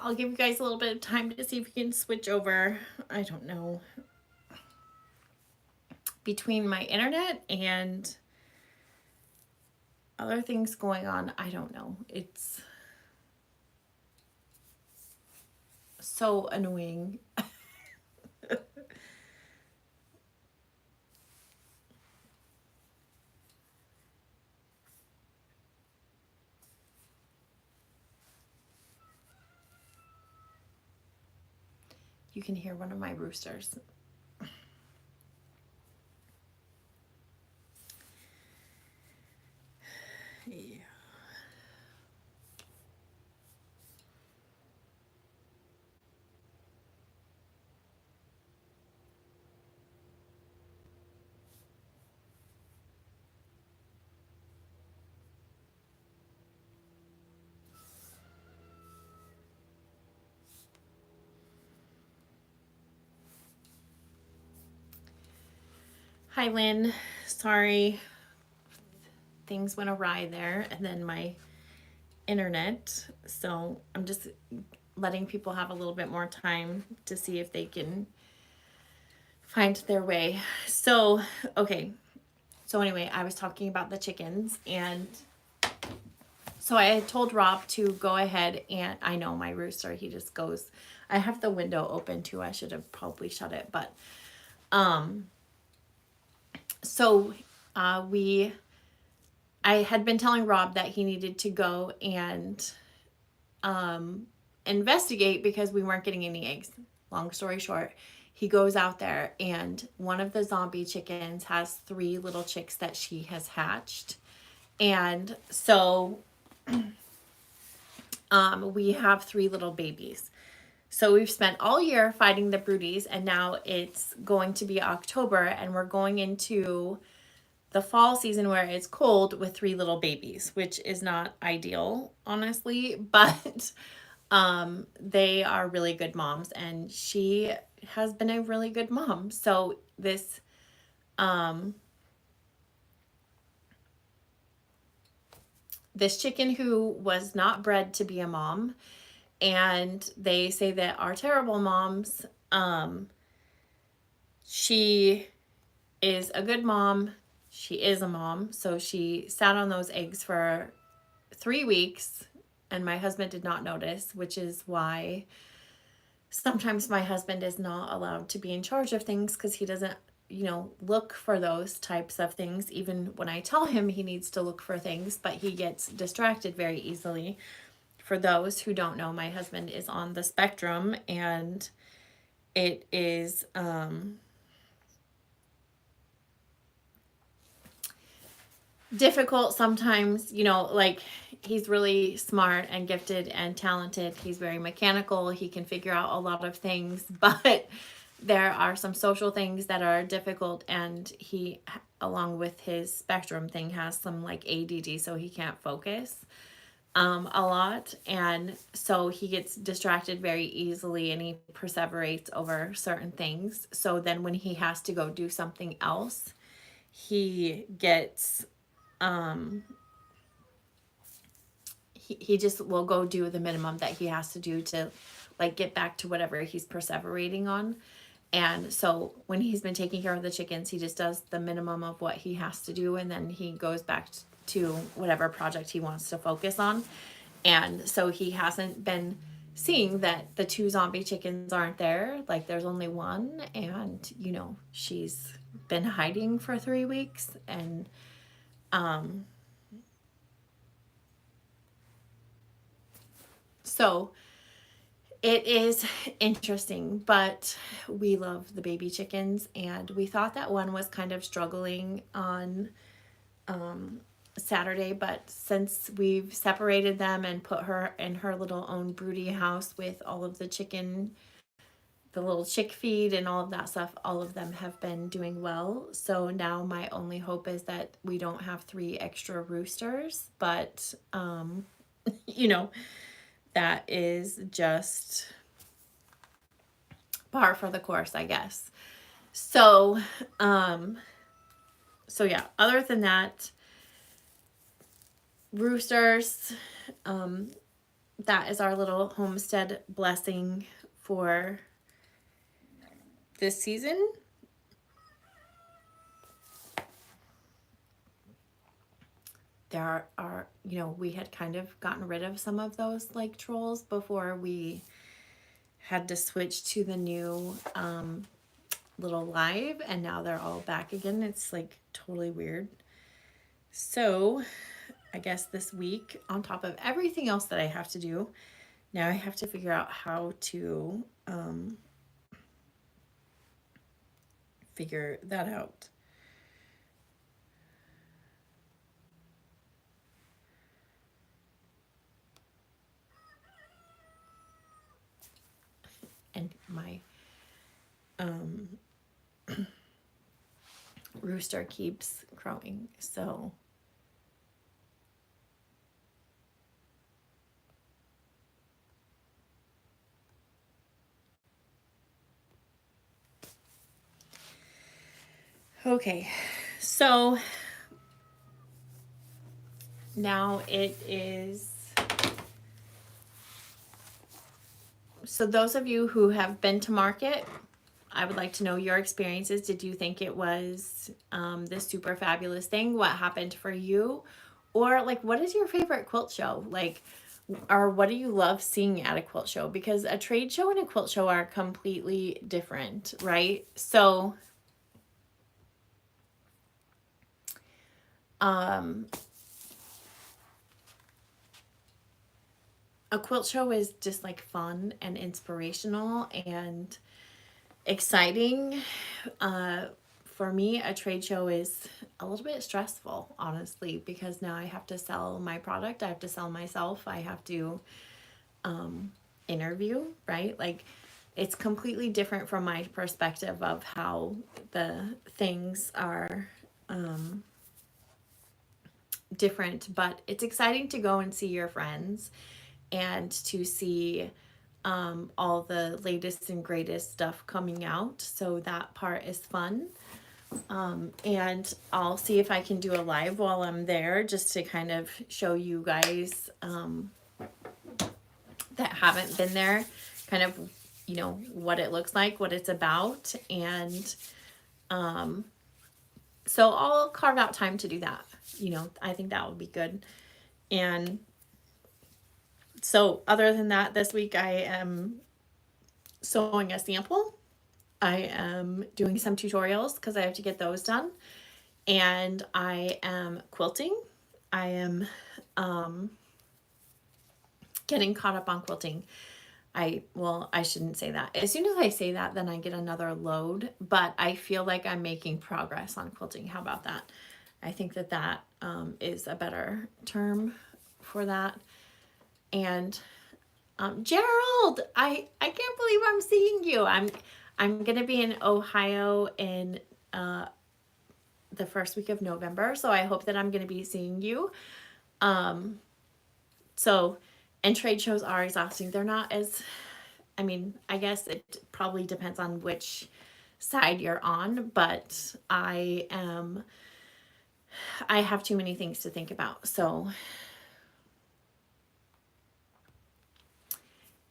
I'll give you guys a little bit of time to see if you can switch over. I don't know. Between my internet and other things going on, I don't know. It's so annoying. You can hear one of my roosters. Yeah. Hi, Lynn. Sorry, things went awry there, and then my internet. So I'm just letting people have a little bit more time to see if they can find their way. So, okay. So, anyway, I was talking about the chickens, and so I had told Rob to go ahead, and I know my rooster, he just goes. I have the window open too. I should have probably shut it, but so I had been telling Rob that he needed to go and investigate because we weren't getting any eggs. Long story short, he goes out there, and one of the zombie chickens has 3 little chicks that she has hatched. And so we have 3 little babies. So we've spent all year fighting the broodies, and now it's going to be October, and we're going into the fall season where it's cold with 3 little babies, which is not ideal, honestly, but they are really good moms, and she has been a really good mom. So this chicken who was not bred to be a mom, and they say that are terrible moms, she is a good mom. She is a mom. So she sat on those eggs for 3 weeks, and my husband did not notice, which is why sometimes my husband is not allowed to be in charge of things, because he doesn't, look for those types of things, even when I tell him he needs to look for things, but he gets distracted very easily. For those who don't know, my husband is on the spectrum, and it is difficult sometimes, like, he's really smart and gifted and talented. He's very mechanical. He can figure out a lot of things, but there are some social things that are difficult, and he, along with his spectrum thing, has some like ADD, so he can't focus a lot, and so he gets distracted very easily, and he perseverates over certain things. So then when he has to go do something else, he gets he just will go do the minimum that he has to do to like get back to whatever he's perseverating on. And so when he's been taking care of the chickens, he just does the minimum of what he has to do, and then he goes back to whatever project he wants to focus on. And so he hasn't been seeing that the 2 zombie chickens aren't there. Like, there's only one, and she's been hiding for 3 weeks, and so it is interesting, but we love the baby chickens, and we thought that one was kind of struggling on Saturday, but since we've separated them and put her in her little own broody house with all of the little chick feed and all of that stuff, all of them have been doing well. So now my only hope is that we don't have 3 extra roosters, but that is just par for the course, I guess. So yeah, other than that, roosters, that is our little homestead blessing for this season. There are, you know, we had kind of gotten rid of some of those like trolls before we had to switch to the new little live, and now they're all back again. It's like totally weird. So I guess this week, on top of everything else that I have to do, now I have to figure out how to figure that out. And my rooster keeps crowing, so okay. So now it is, so those of you who have been to market, I would like to know your experiences. Did you think it was this super fabulous thing? What happened for you? Or like, what is your favorite quilt show? Like, or what do you love seeing at a quilt show? Because a trade show and a quilt show are completely different, right? So, a quilt show is just like fun and inspirational and exciting. For me, a trade show is a little bit stressful, honestly, because now I have to sell my product, I have to sell myself, I have to interview, right? Like, it's completely different from my perspective of how the things are different, but it's exciting to go and see your friends and to see all the latest and greatest stuff coming out. So that part is fun. And I'll see if I can do a live while I'm there just to kind of show you guys that haven't been there kind of, you know, what it looks like, what it's about. And so I'll carve out time to do that. You know, I think that would be good. And so other than that, this week I am sewing a sample. I am doing some tutorials because I have to get those done. And I am quilting. I am getting caught up on quilting. I shouldn't say that. As soon as I say that, then I get another load, but I feel like I'm making progress on quilting. How about that? I think that that is a better term for that. And Gerald, I can't believe I'm seeing you. I'm gonna be in Ohio in the first week of November, so I hope that I'm gonna be seeing you. So, and trade shows are exhausting. They're not as, I mean, I guess it probably depends on which side you're on, but I have too many things to think about. So,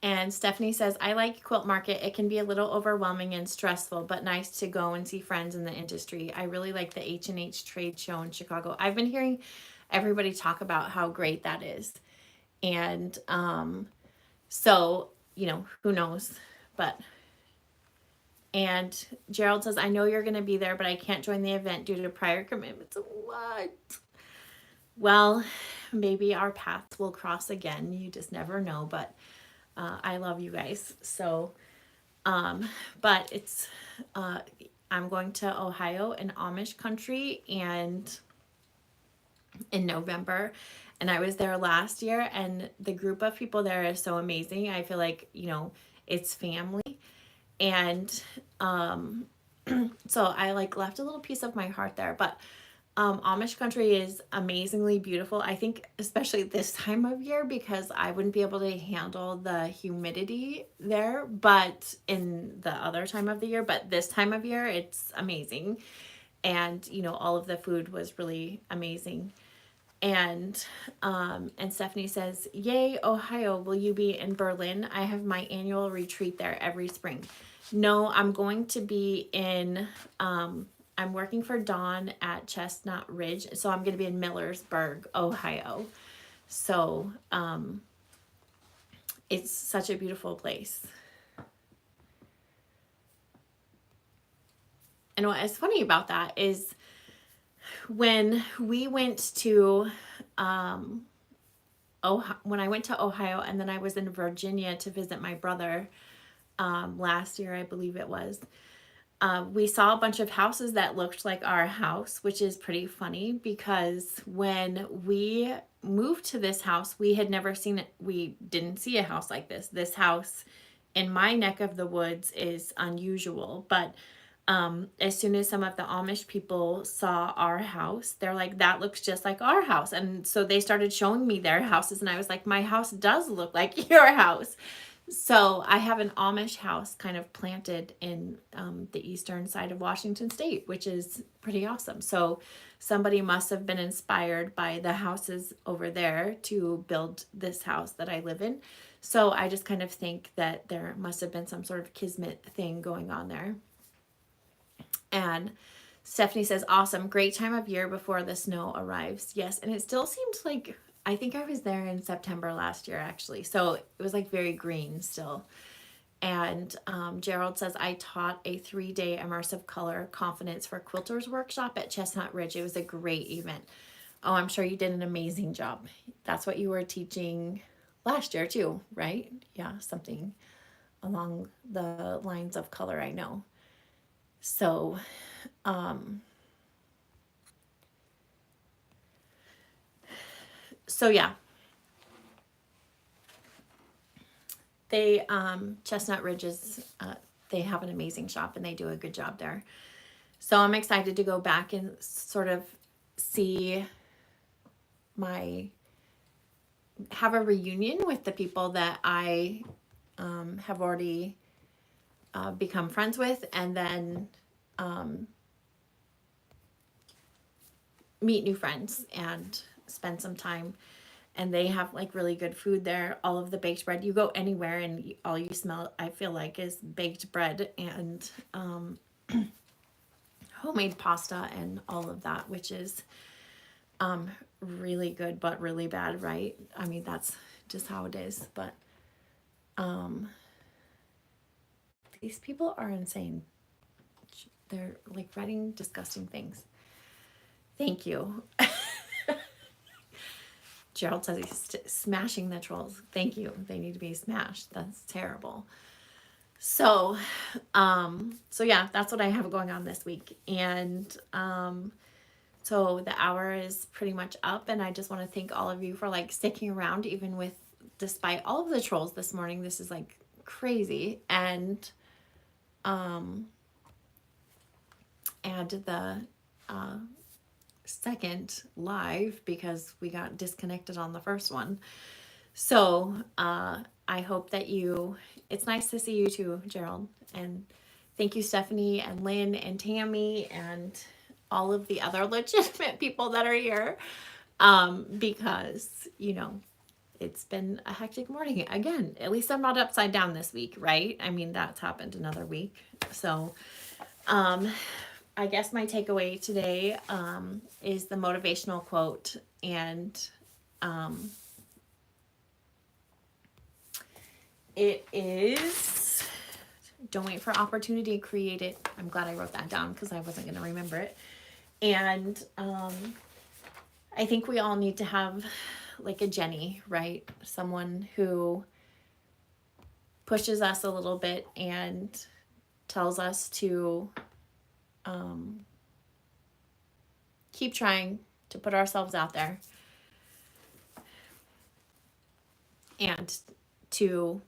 and Stephanie says, I like Quilt Market. It can be a little overwhelming and stressful, but nice to go and see friends in the industry. I really like the H&H trade show in Chicago. I've been hearing everybody talk about how great that is. And so, you know, who knows? But, and Gerald says, I know you're going to be there, but I can't join the event due to prior commitments. What? Well, maybe our paths will cross again. You just never know. But I love you guys. So, but it's, I'm going to Ohio and Amish country and in November. And I was there last year, and the group of people there is so amazing. I feel like, you know, it's family. And so I like left a little piece of my heart there. But Amish country is amazingly beautiful. I think especially this time of year, because I wouldn't be able to handle the humidity there, but in the other time of the year, but this time of year, it's amazing. And, you know, all of the food was really amazing. And Stephanie says, "Yay, Ohio, will you be in Berlin? I have my annual retreat there every spring." No, I'm going to be in, I'm working for Dawn at Chestnut Ridge, so I'm going to be in Millersburg, Ohio. So it's such a beautiful place. And what is funny about that is when we went to, when I went to Ohio and then I was in Virginia to visit my brother last year, I believe it was, we saw a bunch of houses that looked like our house, which is pretty funny because when we moved to this house, we had never seen it. We didn't see a house like this. This house in my neck of the woods is unusual, but as soon as some of the Amish people saw our house, they're like, that looks just like our house. And so they started showing me their houses, and I was like, my house does look like your house. So I have an Amish house kind of planted in the eastern side of Washington State, which is pretty awesome. So somebody must have been inspired by the houses over there to build this house that I live in. So I just kind of think that there must have been some sort of kismet thing going on there. And Stephanie says, awesome, great time of year before the snow arrives. Yes, and it still seems like, I think I was there in September last year, actually. So it was like very green still. And Gerald says, I taught a 3-day immersive color confidence for quilters workshop at Chestnut Ridge. It was a great event. Oh, I'm sure you did an amazing job. That's what you were teaching last year too, right? Yeah, something along the lines of color, I know. So, yeah, they, Chestnut Ridge is, they have an amazing shop and they do a good job there. So I'm excited to go back and sort of see have a reunion with the people that I have already become friends with, and then meet new friends and spend some time. And they have like really good food there. All of the baked bread, you go anywhere and all you smell, I feel like, is baked bread and homemade pasta and all of that, which is really good but really bad, right? I mean, that's just how it is. But these people are insane. They're like writing disgusting things. Thank you. Gerald says he's smashing the trolls. Thank you. They need to be smashed. That's terrible. So yeah, that's what I have going on this week. And so the hour is pretty much up, and I just want to thank all of you for like sticking around even with, despite all of the trolls this morning. This is like crazy. And the second live because we got disconnected on the first one. So I hope that it's nice to see you too, Gerald. And thank you, Stephanie and Lynn and Tammy and all of the other legitimate people that are here. Because, it's been a hectic morning. Again, at least I'm not upside down this week, right? I mean, that's happened another week. So I guess my takeaway today is the motivational quote, and it is, don't wait for opportunity, create it. I'm glad I wrote that down because I wasn't going to remember it. And I think we all need to have like a Jenny, right? Someone who pushes us a little bit and tells us to keep trying to put ourselves out there and to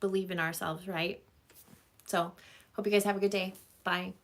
believe in ourselves, right? So hope you guys have a good day. Bye.